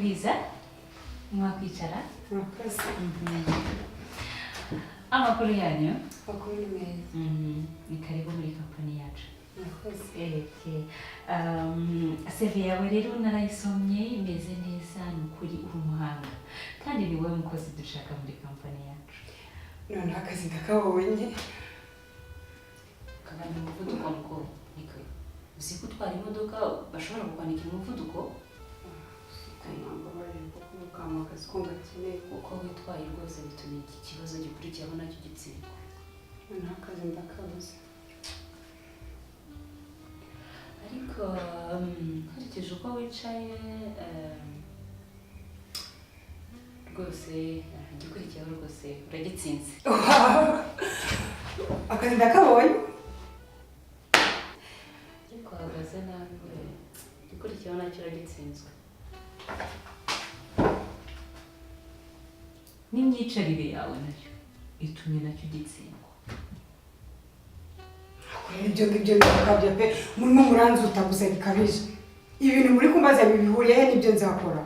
bwiza mwakwicara murakoze amakuru yanyu bakuru ni meza ni karibu muri kampani yacu murakoze CV yawe rero narayisomye imeze neza ni ukuri uri umuhanga kandi ni wowe mukozi dushaka muri kampani yacu noneho akazi ndakabonye kagana umuvuduko muko niko uzi ko utwara imodoka bashobora kukwandikira umuvuduko ntabwo bari kuko mukama akazi ko ngakeneye uko witwaye rwose bituma iki kibazo gikurikiraho nacyo gitsindwa noneho akazi ndakabuze ariko nkurikije uko wicaye rwose igikurikiyeho rwose uragitsinze akazi ndakabonye ariko hahagaze nabi we igikurikiyeho nacyo uragitsinzwe n'imyicarire yawe nayo itumye nacyo gitsindwa ibyo ngibyo birakabya pe murimo muranzuta gusa bikabije ibintu muri kumbaza bihuriye he n'ibyo nzakora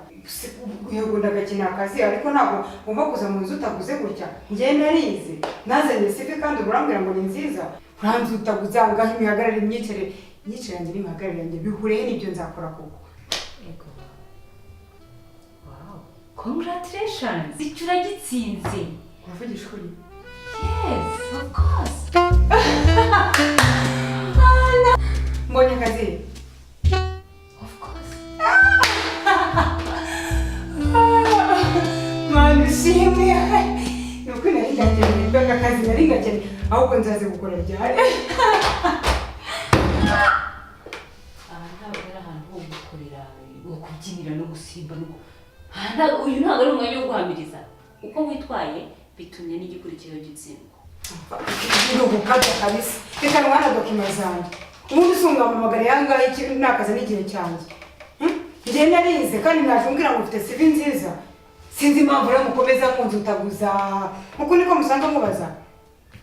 yego ndagakina akazi ariko ntabwo ngomba kuza mu nzu utaguze gutya njye narize nazanye sifi kandi urambwira ngo ni nziza uranzuta gusa ngaho imihagarare imyicarire yanjye n'imihagarare yanjye bihuriye n'ibyo nzakora koko ego wow congratulations icyo uragitsinze uravugisha ukuri yes of course mbonye akazi of course mwana ushimwe ni uko nari ngakeneye mbega akazi nari ngakeneye ahubwo nzaze gukora ryari aha ntabwo ari ahantu ho gukorera wo kubyinira no gusimba uyu ntabwo ari umwanya wo guhamiriza uko witwaye bitumye n'igikurikiyeho gitsindwa ni ugukabya kabisa reka mwana dokima zanjye ubundi usungamamagara yangahe nakaza n'igihe cyanjye njye narize kandi naje umbwira ngo ufite CV nziza sinzi impamvu rero mukomeza kunzutaguza uko niko musanga mubaza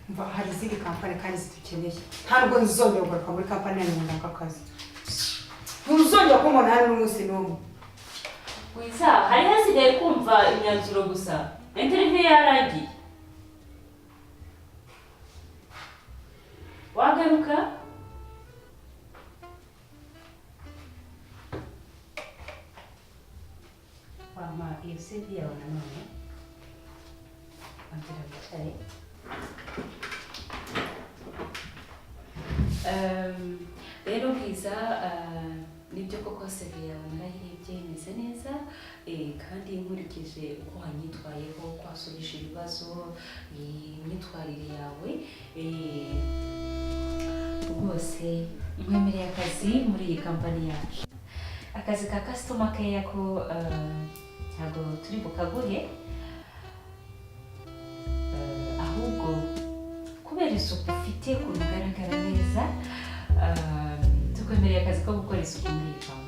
mva hari izindi kampani kandi zidukeneye ntabwo nzongera kugaruka muri kampani yanyu runaka akazi ntuzongera kumubona hano n'umunsi n'umwe wiza hari hasigaye kumva imyanzuro gusa interview yaragiye wagaruka wama iyo CV yawe nanone wagira wicare rero bwiza nibyo koko CV yawe narayirebye imeze neza kandi nkurikije uko wanyitwayeho kwasubisha ibibazo imyitwarire yawe rwose nkwemereye akazi muri iyi kampani yacu akazi ka customer care ko ntabwo turi bukaguhe ahubwo kubera isuku ufite ukuntu ugaragara neza tukwemereye akazi ko gukora isuku muri iyi kampani